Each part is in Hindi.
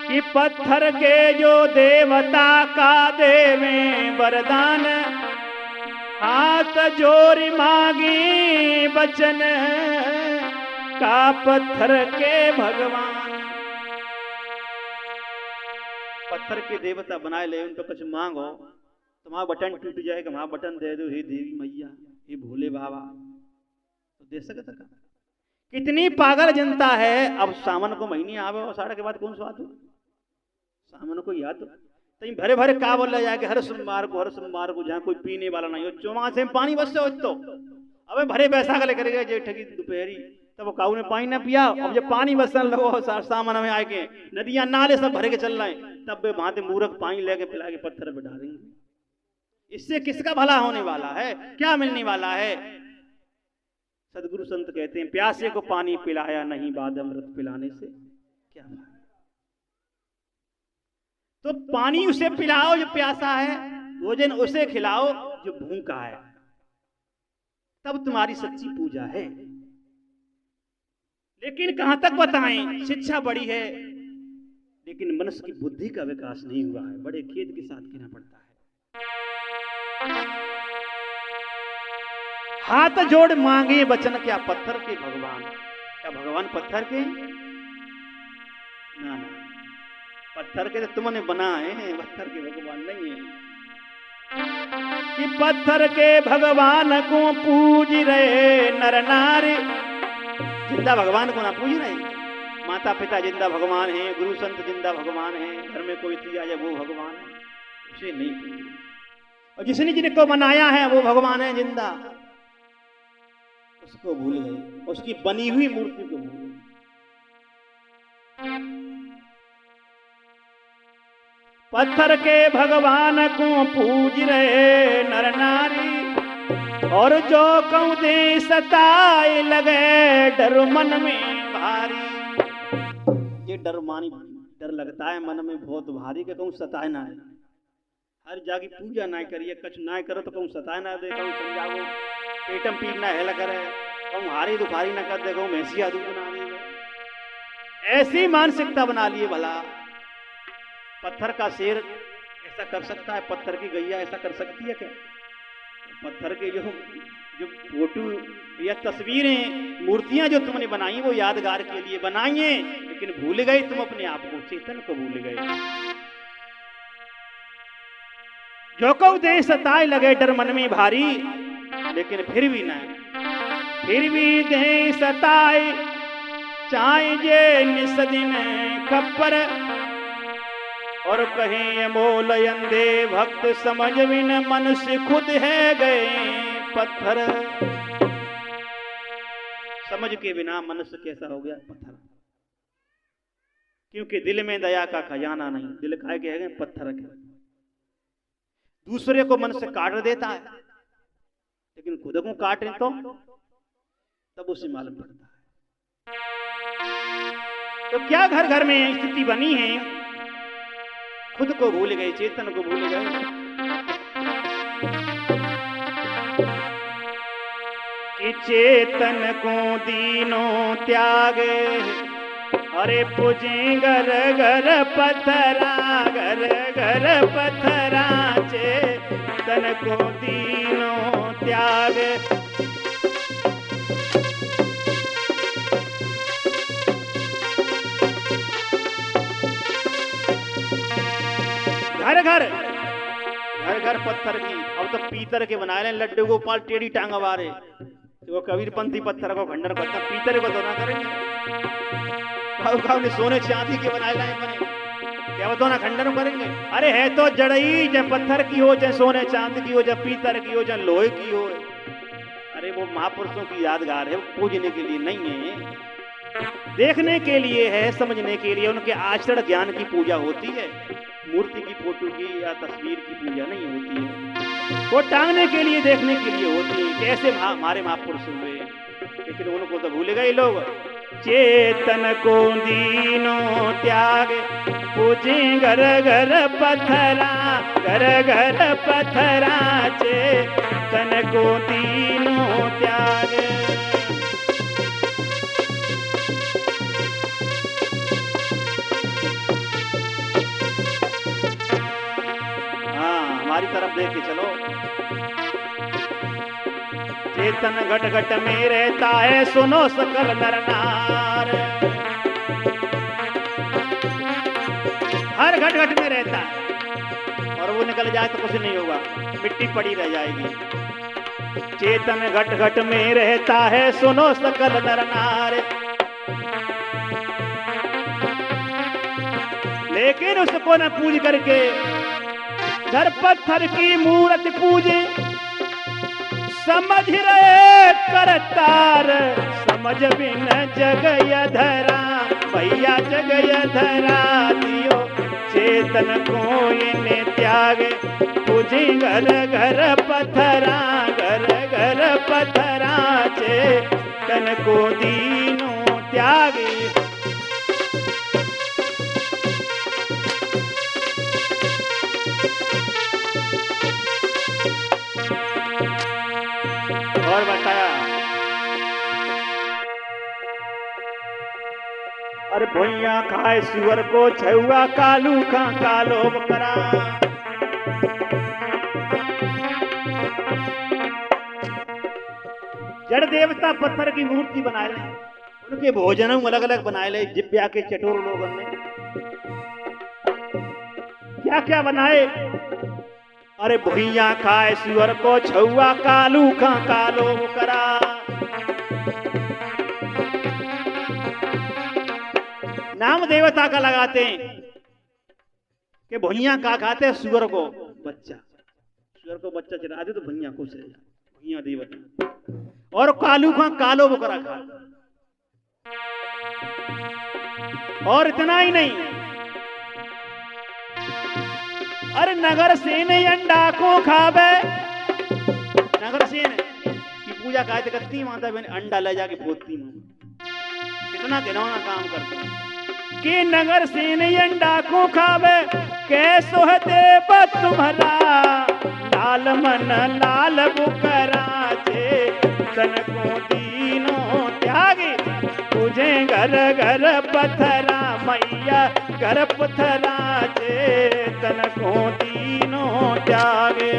कि पत्थर के जो देवता का देवे वरदान, हाथ जोड़ मांगी बचन का पत्थर के भगवान। पत्थर के देवता बनाए ले, उन पर कुछ मांगो, तुम्हारा बटन टूट जाएगा, वहां बटन दे दो, हे देवी मैया, हे भोले बाबा, तो दे सकता का? कितनी पागल जनता है। अब सावन को महीने आवे और साढ़े के बाद कौन स्वाद हो, सावन को याद हो तो भरे भरे का बोला जाए कि हर सोमवार को जहाँ कोई पीने वाला नहीं हो, चौमासे में पानी बस हो तो अबे भरे बैसाख लेकर गए जेठ की दोपहरी, तब काऊ ने पानी ना पिया। अब जब पानी बसन लगो सामान में आके नदियां नाले सब भरे के चल रहे हैं, तब वे वहां मूर्ख पानी लेके पिला के पत्थर पे डालेंगे। इससे किसका भला होने वाला है, क्या मिलने वाला है? सदगुरु संत कहते हैं, प्यासे को पानी पिलाया नहीं, बाद अमृत पिलाने से क्या भला। तो पानी उसे पिलाओ जो प्यासा है, भोजन उसे खिलाओ जो भूखा है, तब तुम्हारी सच्ची पूजा है। लेकिन कहां तक बताएं, शिक्षा बड़ी है लेकिन मनुष्य की बुद्धि का विकास नहीं हुआ है, बड़े खेद के साथ कहना पड़ता है। हाथ जोड़ मांगे वचन, क्या पत्थर के भगवान? क्या भगवान पत्थर के? ना ना, पत्थर के तो तुमने बनाए हैं, पत्थर के भगवान नहीं है। कि पत्थर के भगवान को पूज रहे नर नारी, जिंदा भगवान को ना पूज रहे। माता पिता जिंदा भगवान है, गुरु संत जिंदा भगवान है, घर में कोई आ जाए वो भगवान है, उसे नहीं पूज रहे। और जिसने जिनको बनाया है वो भगवान है जिंदा, उसको भूल गए, उसकी बनी हुई मूर्ति को भूल गए। पत्थर के भगवान को पूज रहे नर नारी, और जो कहूं दे सताए लगे डर मन में भारी। ये डर लगता है मन में बहुत भारी, के कहूं सताए ना है। हर जागी पूजा ना करिए, कछ ना करो तो कहूं सताए ना दे, कहूं समझाओ पेटम पीट ना हेला करे, कहूं हारी दुखारी ना कर दे, कहूं भैंसिया दूध ना दे। ऐसी मानसिकता बना लिए भला। पत्थर का शेर ऐसा कर सकता है, पत्थर की गैया ऐसा कर सकती है क्या? पत्थर के जो फोटो या तस्वीरें, मूर्तियां जो तुमने बनाई वो यादगार के लिए बनाई है, लेकिन भूल गए तुम अपने आप को, चेतन को भूल गए। जो कहूं दे सताए लगे डर मन में भारी, लेकिन फिर भी ना, फिर भी दे सताए चाहे जे निसदिन खप्पर, और कहीं अमोल अंधे भक्त समझ बिन मनुष्य खुद है गए पत्थर। समझ के बिना मनुष्य कैसा हो गया? पत्थर। क्योंकि दिल में दया का खजाना नहीं, दिल खाए के है पत्थर के। दूसरे को मनुष्य काट देता है, लेकिन खुद को काटे तो तब उसे मालूम पड़ता है। तो क्या घर घर में स्थिति बनी है, खुद को भूल गए, चेतन को भूल गए। कि चेतन को दीनों त्यागे, अरे पूजे घर घर पत्थरा, घर घर पत्थरा, चेतन को दीनों त्यागे। घर घर घर घर पत्थर की, अब तो पीतर के बनाए लड्डू गोपाल टेढ़ी टांग वारे, वो कबीरपंथी पत्थर को खंडन करता, पीतर को तो ना करेंगे। सोने चांदी के बनाए लाए बने, क्या वो तो ना खंडन करेंगे? अरे है तो जड़ई, चाहे पत्थर की हो, चाहे सोने चांदी की हो, चाहे पीतर की हो, चाहे लोहे की हो। अरे वो महापुरुषों की यादगार है, पूजने के लिए नहीं है, देखने के लिए है, समझने के लिए। उनके आचरण ज्ञान की पूजा होती है, मूर्ति की, फोटो की या तस्वीर की पूजा नहीं होती है। वो टांगने के लिए, देखने के लिए होती है, कैसे हमारे महापुरुष हुए। लेकिन उनको तो भूल गए लोग। चेतन को दीनों त्याग, पूजे घर घर पत्थरा, घर घर पत्थरा, चेतन को दीनों त्याग। तरफ देख के चलो। चेतन घट घट में रहता है सुनो सकल नर नार, हर घट घट में रहता है और वो निकल जाए तो कुछ नहीं होगा, मिट्टी पड़ी रह जाएगी। चेतन घट घट में रहता है सुनो सकल नर नार, लेकिन उसको न पूज करके धर पत्थर की मूर्ति पूजे। समझ रहे करतार समझ बिन जगय धरा, भैया जगय धरा दियो चेतन को इन्हें त्याग। पूजी घर घर पत्थरा, घर घर पत्थरा चेतन को दीनो त्यागे। और बताया अरे भैया खाए सुअर को छुआ कालू का कालो बकरा। जड़ देवता पत्थर की मूर्ति बनाए ले, उनके भोजन अलग अलग बनाए ले। जिब्या के चटोर लोगों ने क्या क्या बनाए। अरे भैया खाए सुअर को छुआ कालू का कालो बकरा। नाम देवता का लगाते हैं कि भैया का खाते सुअर को बच्चा, सुअर को बच्चा चढ़ाते तो भैया खुश रह जाए, भैया देवता। और कालू का कालो बकरा खा। और इतना ही नहीं, अरे नगर सेन अंडा को खावे। नगर सेन की पूजा कहते करती माता बहन अंडा ले जाके पोतती मां, कितना घिनौना काम करते हैं कि नगर सेन अंडा को खावे। कैसो है देव तुम्हारा लाल मन लाल बुकरा चेतन को दीनो त्यागे। तुझे घर घर पत्थरा मैया घर पत्थरा चेतन को दीनो त्यागे।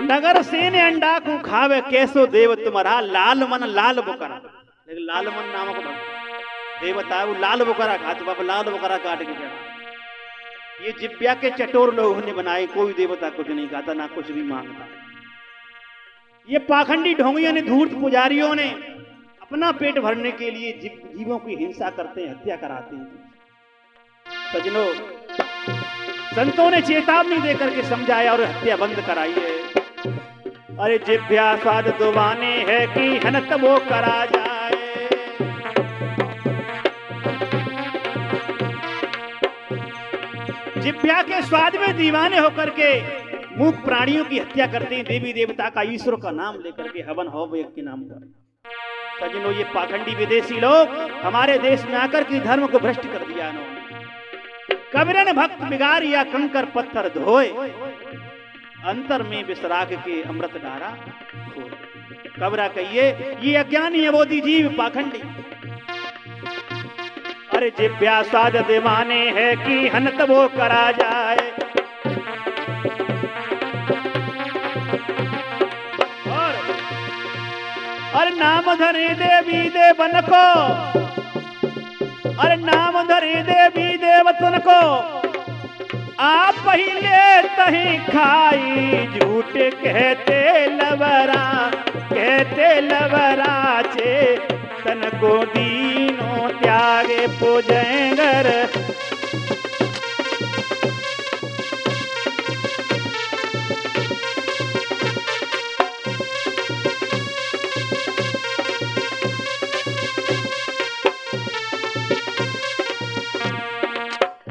नगर सेन अंडा को खावे कैसो देव तुम्हारा लाल मन लाल बुकरा। लेकिन लाल मन नामक देवता वो लाल बुकरा खाते, बाबा लाल बुकरा काट के चढ़ा। ये जिब्या के चटोर लोगों ने बनाए, कोई देवता कुछ नहीं खाता ना कुछ भी मांगता। ये पाखंडी ढोंगियों ने धूर्त पुजारियों ने अपना पेट भरने के लिए जीवों की हिंसा करते हैं, हत्या कराते हैं। सजनों, संतों ने चेतावनी देकर के समझाया और हत्या बंद कराई है। अरे जिभ्या स्वाद दुबाने है कि हनत वो करा जाए। जिभ्या के स्वाद में दीवाने होकर के मूक प्राणियों की हत्या करते हैं, देवी देवता का ईश्वर का नाम लेकर के हवन हव के नाम पर। सजनों, ये पाखंडी विदेशी लोग हमारे देश में आकर के धर्म को भ्रष्ट कर दिया इन्होंने। कबरन भक्त बिगाड़ या कंकर पत्थर धोए, अंतर में विसराग के अमृत धारा खोए। कबरा कहिए ये अज्ञानी अबोधी जीव पाखंडी। अरे जिभ्या स्वाद दीवाने है कि हनत वो करा जाए। और नाम धरे देवी देवन को, अरे नाम धरे देवी देवतन को आप पहले तही खाई। झूठ कहते लवरा, कहते लवरा चेतन को दीनो त्यागे पूजेंगर।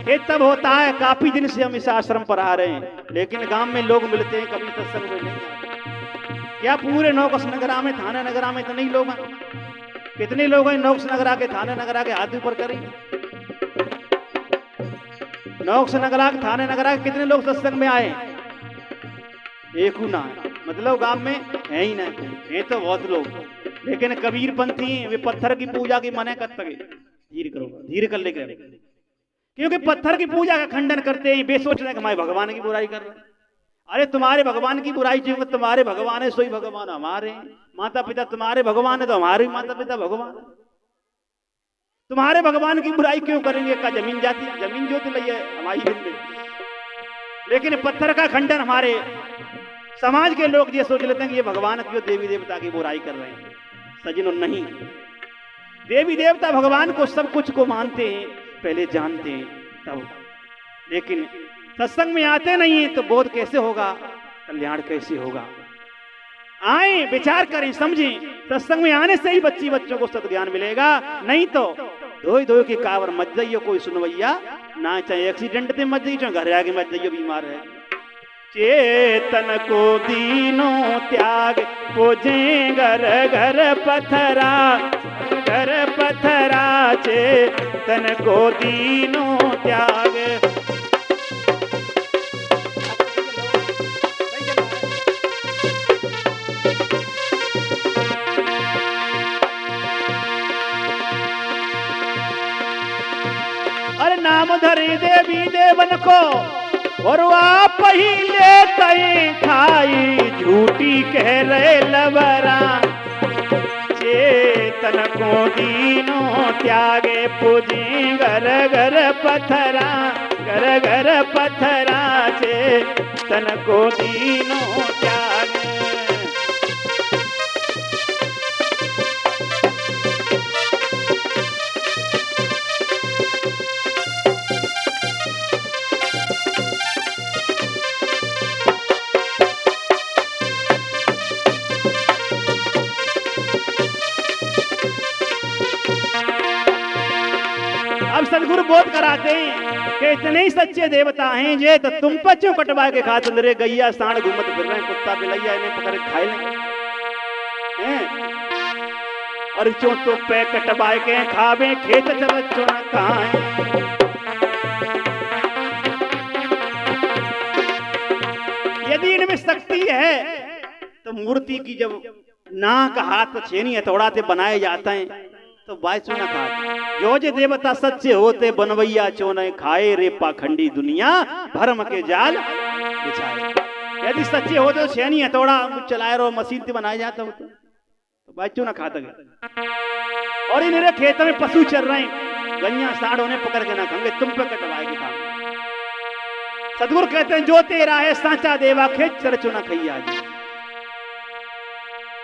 ये तब होता है, काफी दिन से हम इस आश्रम पर आ रहे हैं, लेकिन गांव में लोग मिलते हैं, कभी सत्संग में नहीं आते। क्या पूरे नौकस नगरा में, थाना नगरा में इतने ही लोग हैं? कितने लोग हैं नौकस नगरा के, थाने नगरा के? हाथ ऊपर करें। नौकस नगरा के, थाने नगरा के कितने लोग सत्संग में आए? एक ना है, मतलब गांव में है ही ना, है तो बहुत लोग, लेकिन कबीर पंथी वे पत्थर की पूजा की मने कर सके। धीरे करो, धीरे कर लेकर, क्योंकि पत्थर की पूजा का खंडन करते हैं, वे सोच रहे हैं कि हमारे भगवान की बुराई कर रहे हैं। अरे तुम्हारे भगवान की बुराई जो तुम्हारे भगवान है सोई भगवान हमारे हैं। माता पिता तुम्हारे भगवान है तो हमारे माता पिता भगवान है। तुम्हारे भगवान की बुराई क्यों करेंगे? का जमीन जाती, जमीन जो तो लई है हमारी जिंदगी, लेकिन पत्थर का खंडन हमारे समाज के लोग ये सोच लेते हैं कि ये भगवान क्यों देवी देवता की बुराई कर रहे हैं। सजनो नहीं, देवी देवता भगवान को सब कुछ को मानते हैं, पहले जानते हैं तब, लेकिन सत्संग में आते नहीं है तो बोध कैसे होगा, कल्याण कैसे होगा? आए विचार करें, समझें, सत्संग में आने से ही बच्चों को सद्ज्ञान मिलेगा, नहीं तो धोई धोई के कावर मत जाइयो, कोई सुनवैया ना, चाहे एक्सीडेंट से मत जाइए, चाहे घर आगे मत जाइयो, बीमार है। चेतन को दीनों त्याग पूजे घर घर पत्थरा, घर पत्थरा, चेतन को दीनों त्याग। अरे नाम धरे देवी देवन को और आप ही लेते खाई, झूठी कह रहे लवरा, चेतन को दीनों त्यागे पूजी घर घर पत्थरा, घर घर पत्थरा, चेतन को दीनों त्यागे। अब सदगुरु बोध कराते हैं कि इतने ही सच्चे देवता हैं जे तो तुम पर क्यों कटवा के खा चल रहे, गैया सांड घूमत फिर रहे, कुत्ता बिलैया इन्हें पकड़ के खाए लें, और क्यों तो पे कटवा के खावे, खेत चल चुना खाए। यदि इनमें शक्ति है तो मूर्ति की जब नाक हाथ छेनी हथौड़ा से बनाए जाते हैं तो बात सुना था, जो जे देवता सच्चे होते बनवैया चोने खाए, रे पाखंडी दुनिया भरम के जाल बिछाए। यदि सच्चे होते तो छेनी हथौड़ा चलाए रहो, मशीन से बनाया जाता हो तो बात क्यों ना खाता गया। और इन खेत में पशु चल रहे हैं, गैया साढ़ होने पकड़ के ना खाएंगे, तुम पे कटवाए के काम। सदगुरु कहते हैं जो तेरा है सांचा देवा, खेत चर चुना खैया।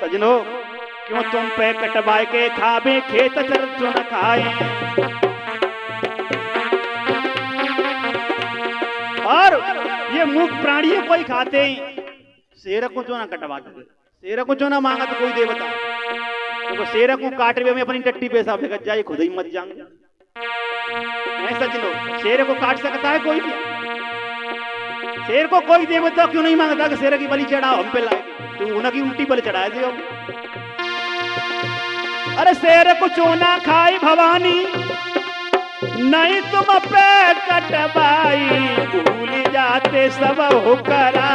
सजनो क्यों तुम पे कटवाए के खावे, खेत चर चुन खाए। और ये मूक प्राणी कोई खाते हैं, शेर को जो ना कटवाते, शेर को जो ना मांगा तो कोई देवता, तो शेर को काट में अपनी टट्टी पैसा फेंक जाए, खुद ही मत जाएंगे। सजनो शेर को काट सकता है कोई भी? शेर को कोई देवता क्यों नहीं मांगता कि शेर की बलि चढ़ाओ, हम पे लाए, तू उनकी उल्टी बलि चढ़ा दियो। अरे शेर को चोना खाई भवानी, नहीं तुम पे कटवाई, भूल जाते सब हो करा,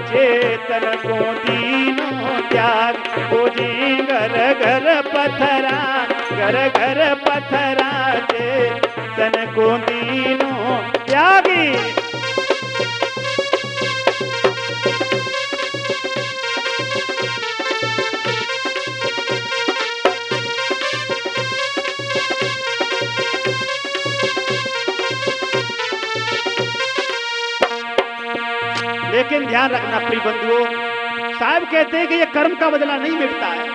चेतन को दीनों त्याग पूजी घर घर पत्थरा, घर घर पत्थरा, चेतन को दीनों त्यागी। लेकिन ध्यान रखना प्रिय बंधुओं, साहब कहते हैं कि ये कर्म का बदला नहीं मिलता है।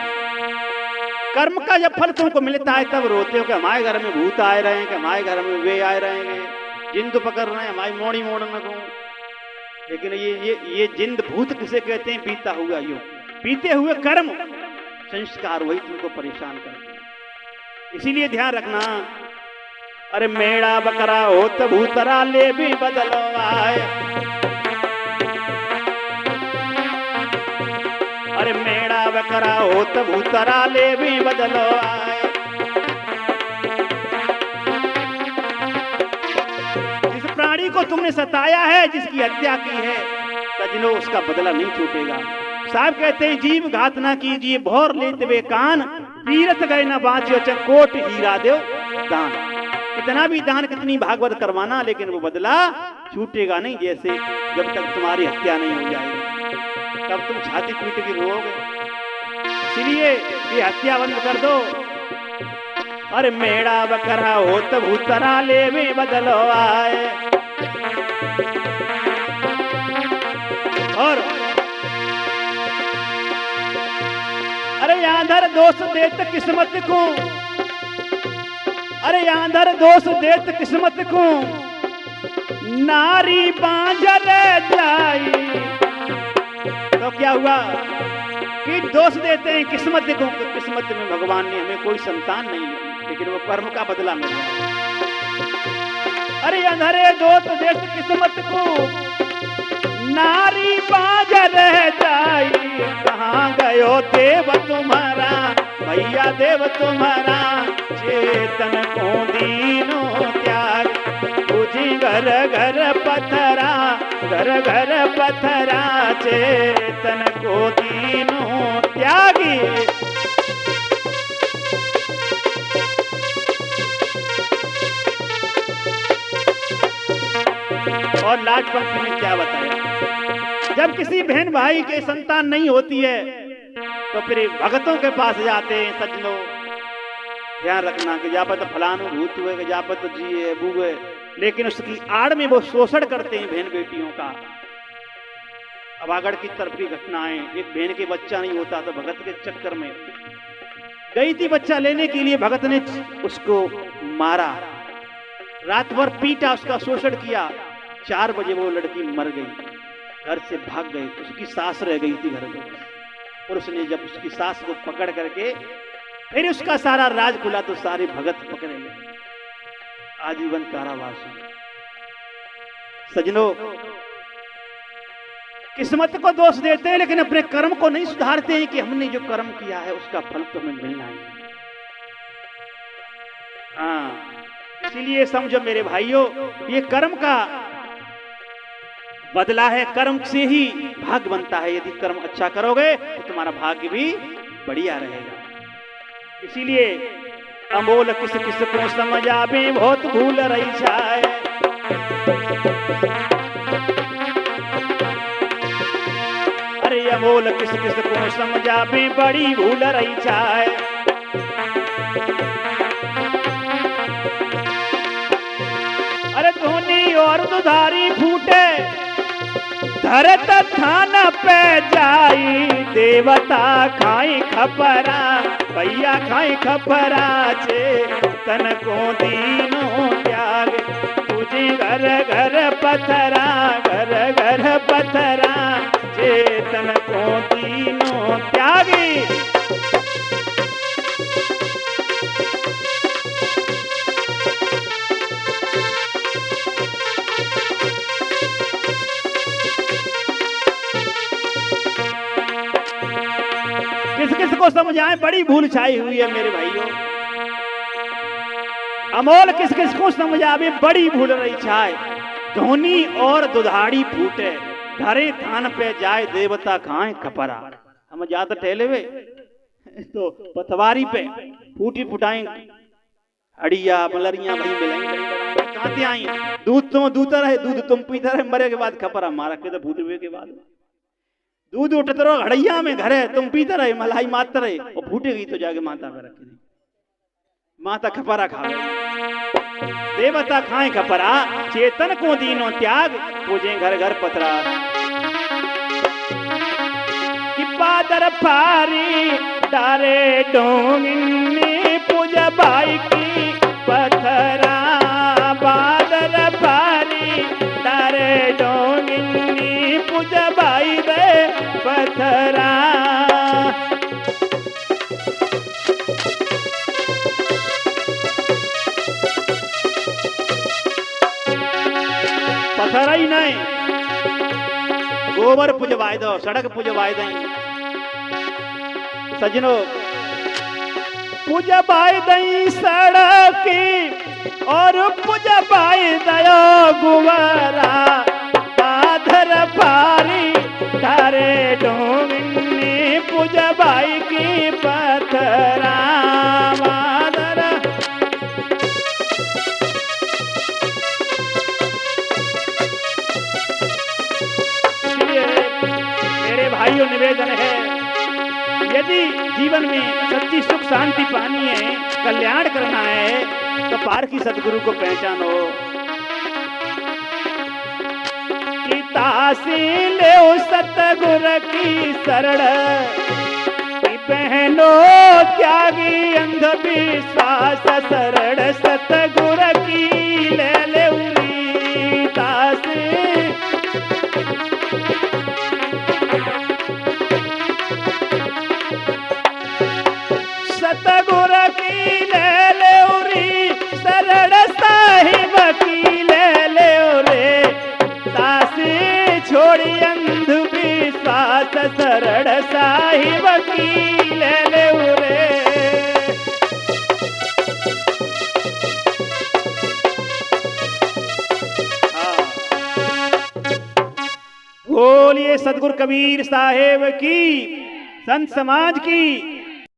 कर्म का जब फल तुमको मिलता है तब रोते हो कि हमारे घर में भूत आए रहे हैं, कि हमारे घर में वे आए रहेंगे, जिंद पकड़ रहे हैं, हमारी मोड़ी मोड़ न को। लेकिन ये जिंद भूत किसे कहते हैं? बीता हुआ योग, बीते हुए कर्म संस्कार वही तुमको परेशान करते हैं। इसीलिए ध्यान रखना। अरे मेड़ा बकरा हो तो भूतरा ले भी बदलो आए, अरे मेड़ा बकरा हो तो भूतरा ले भी बदलो आए। जिस प्राणी को तुमने सताया है, जिसकी हत्या की है, सजनो उसका बदला नहीं छूटेगा। साहब कहते हैं जीव घात ना कीजिए भौर लेते वे कान, पीरत गए ना बाँचियो चकोट हीरा देव दान। कितना भी दान कितनी भागवत करवाना लेकिन वो बदला छूटेगा नहीं, जैसे जब तक तुम्हारी हत्या नहीं हो जाएगी तब तुम छाती पीट के रोओगे। इसलिए ये हत्या बंद कर दो। अरे मेड़ा बकरा हो तब भूतरा ले में बदलो आए। और अरे आंधर दोष देत किस्मत को, अरे आंधर दोष देत किस्मत को, नारी बांझल जाई। तो क्या हुआ कि दोष देते हैं किस्मत को, किस्मत में भगवान ने हमें कोई संतान नहीं दी लेकिन वो कर्म का बदला मिल रहा। अरे अंधरे दोष देत किस्मत को, नारी बांझल जाई। कहाँ गयो देव तुम्हारा, भैया देव तुम्हारा, चेतन को दीनो त्याग। तुझी घर घर पथरा, घर घर पथरा, चेतन को दीनो त्यागी। और लास्ट पंक्ति में क्या बताया, जब किसी बहन भाई के संतान नहीं होती है तो फिर भगतों के पास जाते हैं। सजनों ध्यान रखना कि जा पर तो फलानु भूत हुए, कि जा पर तो जिए बुए, लेकिन उसकी आड़ में वो शोषण करते हैं बहन बेटियों का। अब आगड़ की तरफ की घटनाएं, एक बहन के बच्चा नहीं होता तो भगत के चक्कर में गई थी बच्चा लेने के लिए, भगत ने उसको मारा, रात भर पीटा, उसका शोषण किया। 4 बजे वो लड़की मर गई, घर से भाग गई। उसकी सास रह गई थी घर में, और उसने जब उसकी सास को पकड़ करके फिर उसका सारा राज खुला तो सारे भगत पकड़े गए, आजीवन कारावास। सजनों किस्मत को दोष देते हैं लेकिन अपने कर्म को नहीं सुधारते हैं कि हमने जो कर्म किया है उसका फल तो हमें मिलना ही। हाँ, इसीलिए समझो मेरे भाइयों, ये कर्म का बदला है, कर्म से ही भाग्य बनता है। यदि कर्म अच्छा करोगे तो तुम्हारा भाग्य भी बढ़िया रहेगा। इसीलिए अमोल किस किस को समझ आवे, बहुत भूल रही छाए। अरे अमोल किस किस को समझ आवे, बड़ी भूल रही छाए। अरे धोनी और दुधारी फूटे, धरत थान पे जाई। देवता खाई खपरा, भैया खाई खपरा, चेतन को दीनो त्याग। तुझे घर घर पथरा, घर घर पथरा, चेतन को दीनो त्यागी। किस किस को समझाएं, बड़ी भूल छाई हुई है मेरे भाइयों। अमोल किस किस को समझावे, बड़ी भूल रही छाए। धोनी और दुधाड़ी फूटे, धरे थान पे जाए। देवता खाएं खपरा। हम ज्यादा ठहले हुए तो पथवारी पे फूटी फुटाई हड़िया मलरिया वही मिलाई। कहां से आई? दूध तुम दूता रहे, दूध तुम पीता रहे, मरे के बाद खपरा मारा के तो फूटे हुए के बाद दूध उठते रहो हड़ैया में, घर है तुम पीते रहे, मलाई मारते रहे, और फूटे गई तो जाके माता पे रखी। माता खपरा खा गई। देवता खाए खपरा, चेतन को दीनो त्याग। पूजे घर घर पथरा। कि पादर फारी डारे डोंगिनी, पूजा बाई की पथरा। बादर फारी डारे डोंगिनी, पूजा बाई दे पथरा। पथरा ही नहीं, गोबर पुजवाए दो, सड़क पुजवाए दई। सजनो पुजवाए दई सड़क और पुजवाए दयो गुवारा। बादर फारी ठारे डोमिनी पूजा भाई की पथरा मादर। इसलिए मेरे भाइयों निवेदन है, यदि जीवन में सच्ची सुख शांति पानी है, कल्याण करना है, तो पारखी सदगुरु को पहचानो। तासी ले सतगुर की शरण, बहनों त्यागी अंधविश्वास शरण सतगुर की ले उरी तासी। सतगुर की ले उरी शरण साहिब की ले उरे तासी छोड़ी अंधविश्वास शरण साहिब की ले उरे। बोलिए सतगुरु कबीर साहेब की, संत समाज की